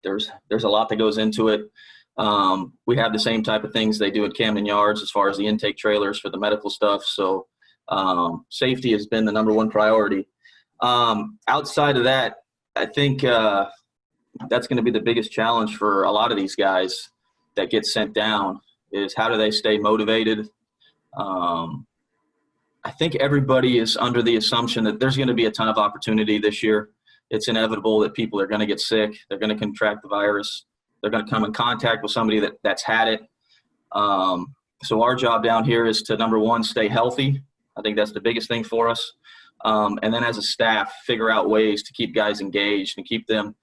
there's a lot that goes into it. We have the same type of things they do at Camden Yards as far as the intake trailers for the medical stuff. So safety has been the number one priority. Outside of that, I think that's going to be the biggest challenge for a lot of these guys that get sent down is how do they stay motivated? I think everybody is under the assumption that there's going to be a ton of opportunity this year. It's inevitable that people are going to get sick. They're going to contract the virus. They're going to come in contact with somebody that's had it. So our job down here is to, number one, stay healthy. I think that's the biggest thing for us. And then as a staff, figure out ways to keep guys engaged and keep them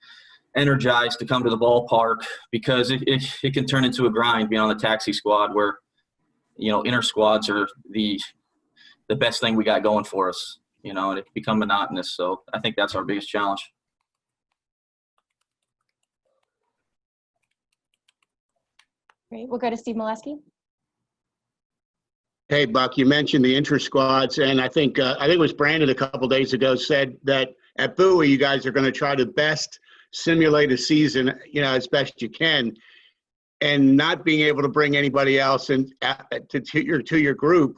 energized to come to the ballpark, because it can turn into a grind being on the taxi squad where, inter squads are the best thing we got going for us, and it can become monotonous. So I think that's our biggest challenge. Great. We'll go to Steve Molesky. Hey, Buck, you mentioned the intra-squads, and I think it was Brandon a couple days ago said that at Bowie you guys are going to try to best simulate a season, as best you can, and not being able to bring anybody else in to your group.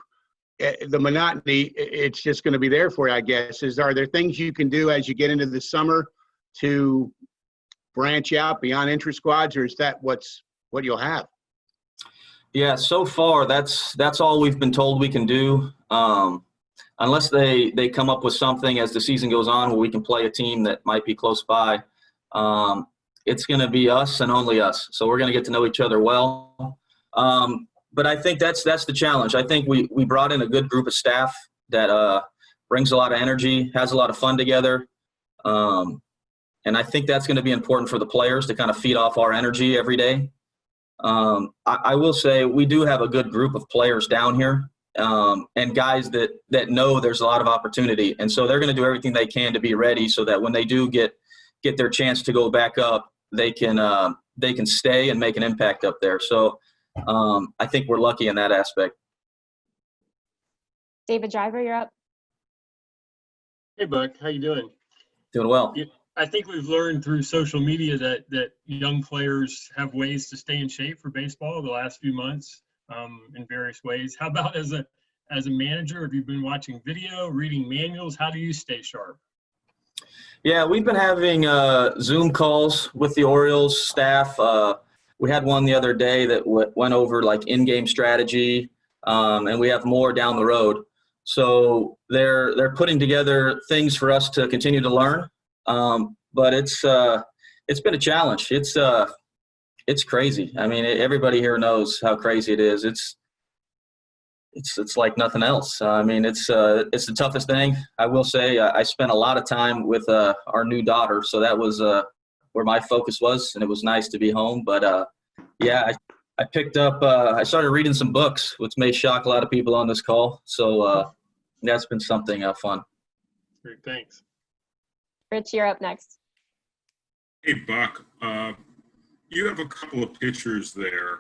The monotony, it's just going to be there for you, I guess. Are there things you can do as you get into the summer to branch out beyond intra-squads, or is that what you'll have? Yeah, so far that's all we've been told we can do. Unless they come up with something as the season goes on where we can play a team that might be close by, it's going to be us and only us. So we're going to get to know each other well. But I think that's the challenge. I think we brought in a good group of staff that brings a lot of energy, has a lot of fun together. And I think that's going to be important for the players to kind of feed off our energy every day. I will say we do have a good group of players down here, and guys that know there's a lot of opportunity. And so they're going to do everything they can to be ready so that when they do get their chance to go back up, they can stay and make an impact up there. So I think we're lucky in that aspect. David Driver, you're up. Hey, Buck, how you doing? Doing well. I think we've learned through social media that young players have ways to stay in shape for baseball the last few months in various ways. How about as a manager, have you been watching video, reading manuals? How do you stay sharp? Yeah, we've been having Zoom calls with the Orioles staff. We had one the other day that went over like in-game strategy, and we have more down the road. So they're putting together things for us to continue to learn. But it's been a challenge. It's crazy. I mean, everybody here knows how crazy it is. It's like nothing else. I mean, it's the toughest thing. I will say I spent a lot of time with our new daughter, so that was where my focus was, and it was nice to be home. But yeah, I picked up. I started reading some books, which may shock a lot of people on this call. So that's been something fun. Great, thanks. Rich, you're up next. Hey, Buck. You have a couple of pitchers there,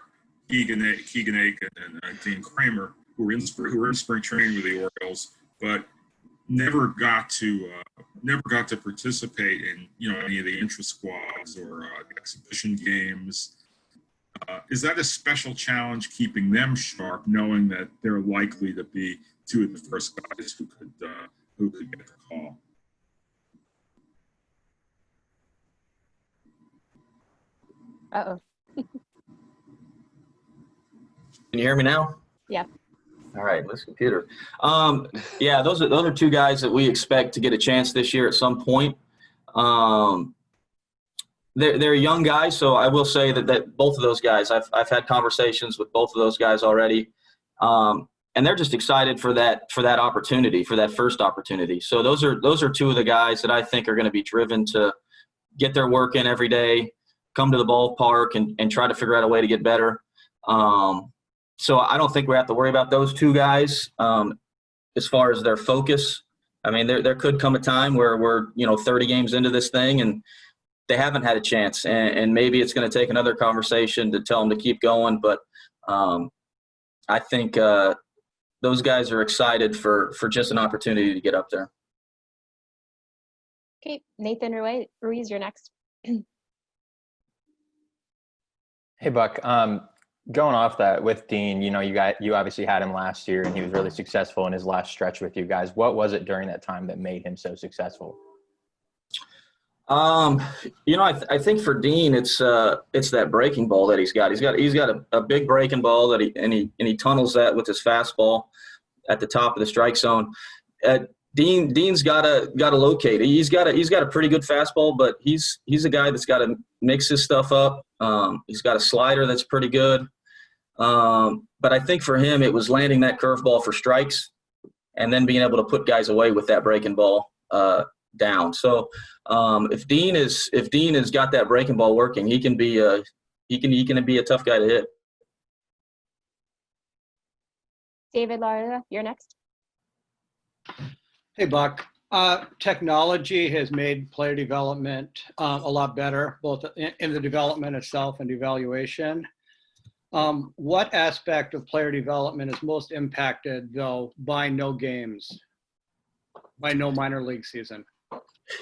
Keegan Aiken and Dean Kramer, who were in spring training with the Orioles, but never got to participate in any of the intra squads or exhibition games. Is that a special challenge keeping them sharp, knowing that they're likely to be two of the first guys who could get the call? Uh-oh. Can you hear me now? Yeah. All right, let's computer. Yeah, those are two guys that we expect to get a chance this year at some point. They're young guys, so I will say that both of those guys, I've had conversations with both of those guys already, and they're just excited for that opportunity, for that first opportunity. So those are two of the guys that I think are going to be driven to get their work in every day, come to the ballpark and try to figure out a way to get better. So I don't think we have to worry about those two guys as far as their focus. I mean, there could come a time where we're 30 games into this thing and they haven't had a chance, and maybe it's going to take another conversation to tell them to keep going. But I think those guys are excited for just an opportunity to get up there. Okay, Nathan Ruiz, you're next. Hey, Buck. Going off that with Dean, you obviously had him last year and he was really successful in his last stretch with you guys. What was it during that time that made him so successful? I think for Dean, it's that breaking ball that he's got. He's got a big breaking ball that he tunnels that with his fastball at the top of the strike zone. Dean's gotta locate it. He's got a pretty good fastball, but he's a guy that's got to mix his stuff up. He's got a slider that's pretty good. But I think for him, it was landing that curveball for strikes and then being able to put guys away with that breaking ball down. So if Dean has got that breaking ball working, he can be a tough guy to hit. David Larda, you're next. Hey, Buck. Technology has made player development a lot better, both in the development itself and evaluation. What aspect of player development is most impacted, though, by no games, by no minor league season?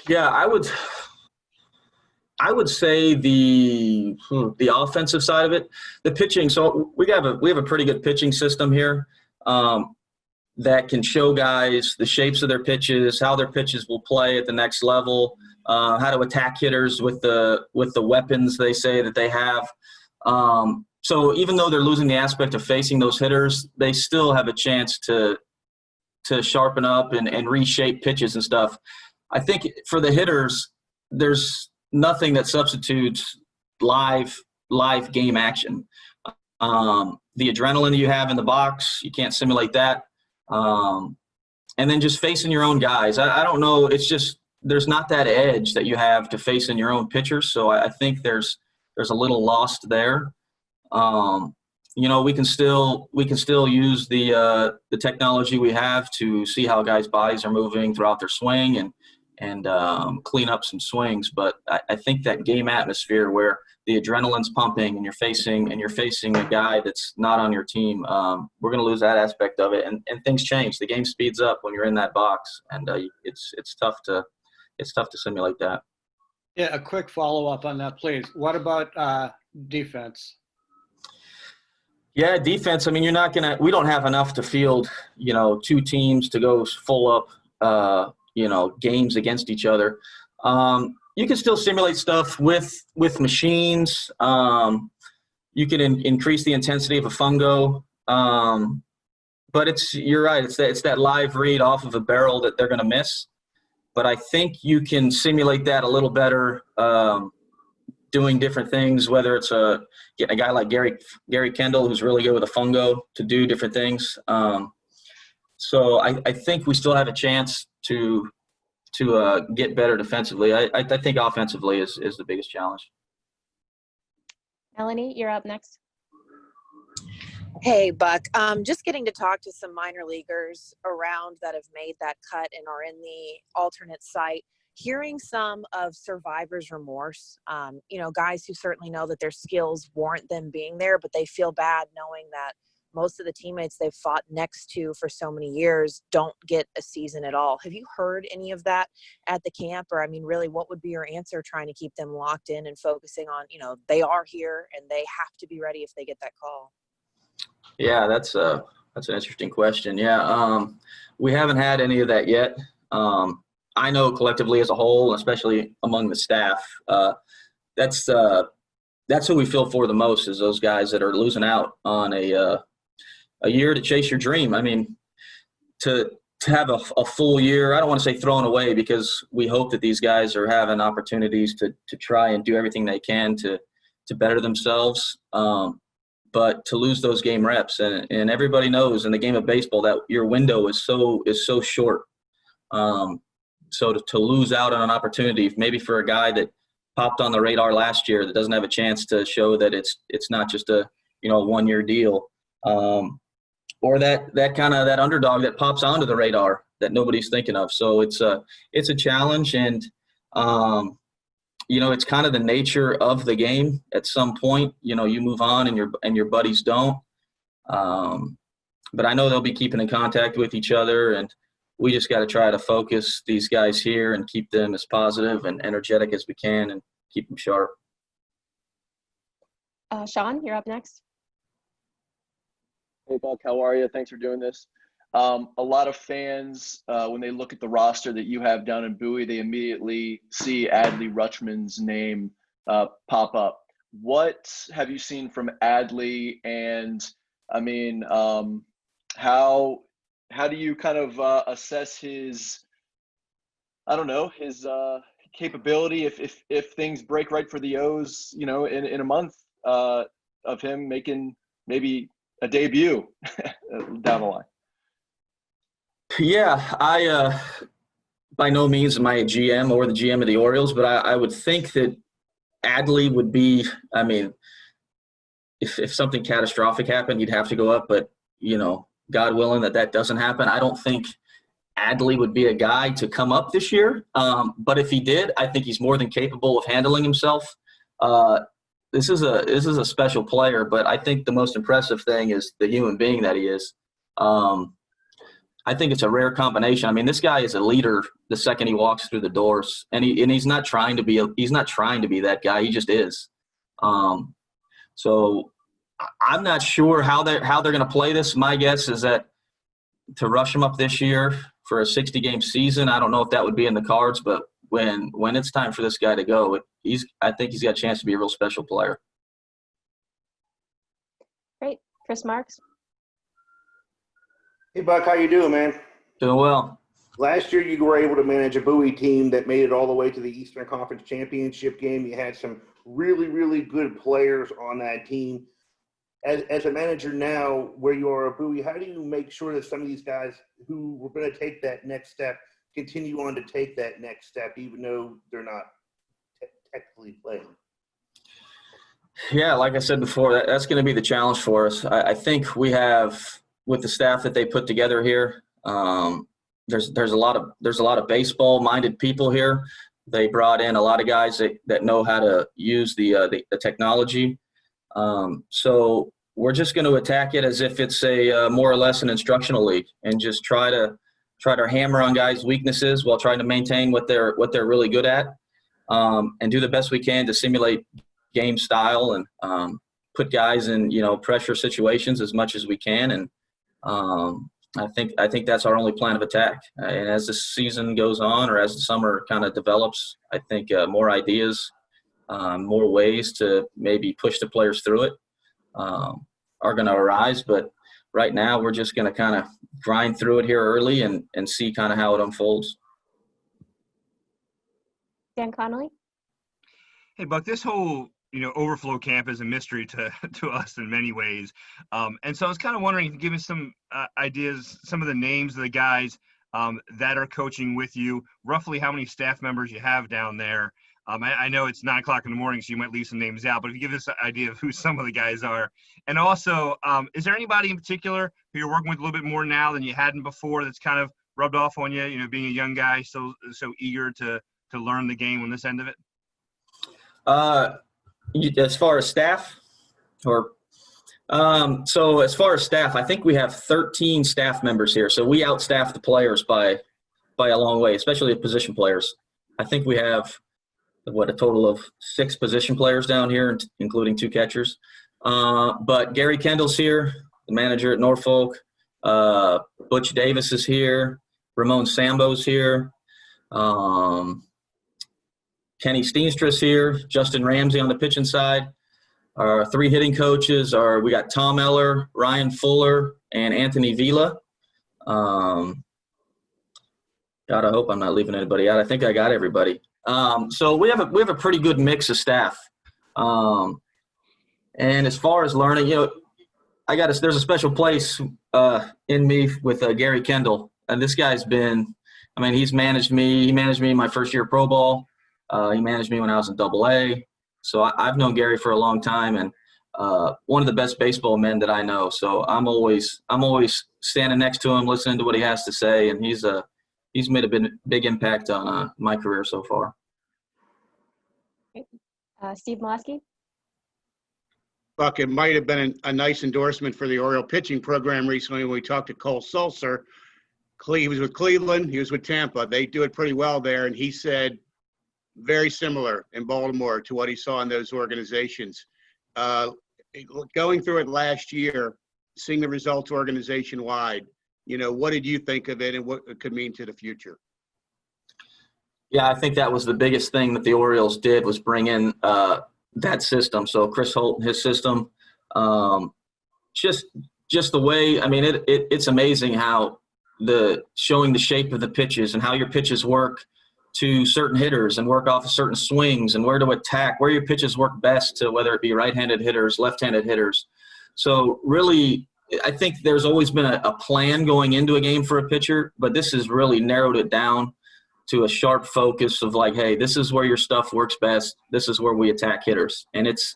Yeah, I would say the offensive side of it, the pitching. So we have a pretty good pitching system here that can show guys the shapes of their pitches, how their pitches will play at the next level, how to attack hitters with the weapons they say that they have. So even though they're losing the aspect of facing those hitters, they still have a chance to sharpen up and reshape pitches and stuff. I think for the hitters, there's nothing that substitutes live game action. The adrenaline you have in the box, you can't simulate that. And then just facing your own guys. I don't know. It's just there's not that edge that you have to facing your own pitchers. So I think there's a little lost there. We can still use the technology we have to see how guys' bodies are moving throughout their swing and clean up some swings. But I think that game atmosphere where the adrenaline's pumping and you're facing a guy that's not on your team, we're going to lose that aspect of it. And things change. The game speeds up when you're in that box, and it's tough to simulate that. Yeah, a quick follow-up on that, please. What about defense? Yeah, defense. I mean, we don't have enough to field, two teams to go full up, games against each other. You can still simulate stuff with machines. You can increase the intensity of a fungo. But you're right. It's that live read off of a barrel that they're going to miss. But I think you can simulate that a little better, doing different things, whether it's getting a guy like Gary Kendall, who's really good with a fungo, to do different things. So I think we still have a chance to get better defensively. I think offensively is the biggest challenge. Melanie, you're up next. Hey, Buck. Just getting to talk to some minor leaguers around that have made that cut and are in the alternate site. Hearing some of survivor's remorse, guys who certainly know that their skills warrant them being there, but they feel bad knowing that most of the teammates they've fought next to for so many years don't get a season at all. Have you heard any of that at the camp? Or, really, what would be your answer trying to keep them locked in and focusing on, they are here and they have to be ready if they get that call? Yeah, that's an interesting question. Yeah, we haven't had any of that yet. I know collectively as a whole, especially among the staff, that's who we feel for the most, is those guys that are losing out on a year to chase your dream. I mean, to have a full year, I don't want to say thrown away, because we hope that these guys are having opportunities to try and do everything they can to better themselves. But to lose those game reps, and everybody knows in the game of baseball that your window is so short. So to lose out on an opportunity, maybe for a guy that popped on the radar last year that doesn't have a chance to show that it's not just a 1-year deal, or that underdog that pops onto the radar that nobody's thinking of. So it's a challenge, and it's kind of the nature of the game. At some point, you move on and your buddies don't. But I know they'll be keeping in contact with each other, and we just got to try to focus these guys here and keep them as positive and energetic as we can and keep them sharp. Sean, you're up next. Hey, Buck, how are you? Thanks for doing this. A lot of fans, when they look at the roster that you have down in Bowie, they immediately see Adley Rutschman's name pop up. What have you seen from Adley? And I mean, how do you kind of assess his, I don't know, his capability if things break right for the O's, you know, in a month of him making maybe a debut down the line? Yeah, I by no means am I a GM or the GM of the Orioles, but I would think that Adley would be, I mean, if something catastrophic happened, he'd have to go up, but, you know, God willing that doesn't happen. I don't think Adley would be a guy to come up this year. But if he did, I think he's more than capable of handling himself. This is a special player, but I think the most impressive thing is the human being that he is. I think it's a rare combination. I mean, this guy is a leader the second he walks through the doors, and he's not trying to be that guy. He just is. So I'm not sure how they're going to play this. My guess is that to rush him up this year for a 60-game season, I don't know if that would be in the cards, but when it's time for this guy to go, I think he's got a chance to be a real special player. Great. Chris Marks. Hey, Buck, how you doing, man? Doing well. Last year, you were able to manage a Bowie team that made it all the way to the Eastern Conference Championship game. You had some really, really good players on that team. As a manager now, where you are at Bowie, how do you make sure that some of these guys who were going to take that next step continue on to take that next step, even though they're not technically playing? Yeah, like I said before, that's going to be the challenge for us. I think we have, with the staff that they put together here, there's a lot of baseball-minded people here. They brought in a lot of guys that know how to use the technology. So we're just going to attack it as if it's a more or less an instructional league, and just try to hammer on guys' weaknesses while trying to maintain what they're really good at, and do the best we can to simulate game style and put guys in, you know, pressure situations as much as we can. And I think that's our only plan of attack. And as the season goes on, or as the summer kind of develops, I think more ideas, more ways to maybe push the players through it are going to arise. But right now, we're just going to kind of grind through it here early and see kind of how it unfolds. Dan Connolly. Hey, Buck, this whole, overflow camp is a mystery to us in many ways. And so I was kind of wondering if you could give me some ideas, some of the names of the guys that are coaching with you, roughly how many staff members you have down there. I know it's 9 o'clock in the morning, so you might leave some names out, but if you give us an idea of who some of the guys are. And also, is there anybody in particular who you're working with a little bit more now than you hadn't before that's kind of rubbed off on you, being a young guy, so eager to learn the game on this end of it? As far as staff, so as far as staff, I think we have 13 staff members here. So we outstaff the players by a long way, especially the position players. I think we have a total of 6 position players down here, including 2 catchers. But Gary Kendall's here, the manager at Norfolk. Butch Davis is here. Ramon Sambo's here. Kenny Steenstra's here. Justin Ramsey on the pitching side. Our 3 hitting coaches we got Tom Eller, Ryan Fuller, and Anthony Vila. God, I hope I'm not leaving anybody out. I think I got everybody. So we have a pretty good mix of staff. And as far as learning, there's a special place in me with Gary Kendall. And this guy's he's managed me. He managed me in my first year of pro ball. He managed me when I was in AA. So I've known Gary for a long time, and one of the best baseball men that I know. So I'm always standing next to him, listening to what he has to say, and he's made a big impact on my career so far. Steve Molesky. Buck, it might have been a nice endorsement for the Oriole pitching program recently when we talked to Cole Sulcer. He was with Cleveland. He was with Tampa. They do it pretty well there, and he said very similar in Baltimore to what he saw in those organizations. going through it last year, seeing the results organization-wide, what did you think of it and what it could mean to the future? Yeah, I think that was the biggest thing that the Orioles did was bring in that system. So Chris Holt and his system, just the way. I mean, it's amazing how showing the shape of the pitches and how your pitches work to certain hitters and work off of certain swings and where to attack, where your pitches work best to whether it be right-handed hitters, left-handed hitters. So really, I think there's always been a plan going into a game for a pitcher, but this has really narrowed it down to a sharp focus of like, hey, this is where your stuff works best. This is where we attack hitters. And it's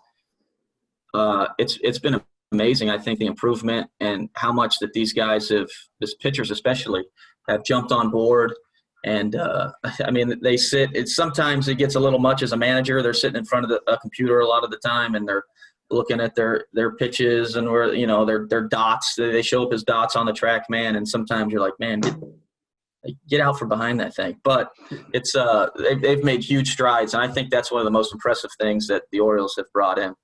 been amazing, I think, the improvement and how much that these guys this pitchers especially, have jumped on board. And, I mean, sometimes it gets a little much as a manager. They're sitting in front of a computer a lot of the time, and they're looking at their pitches and where, their dots. They show up as dots on the TrackMan, and sometimes you're like, man, get out from behind that thing. But it's they've made huge strides, and I think that's one of the most impressive things that the Orioles have brought in.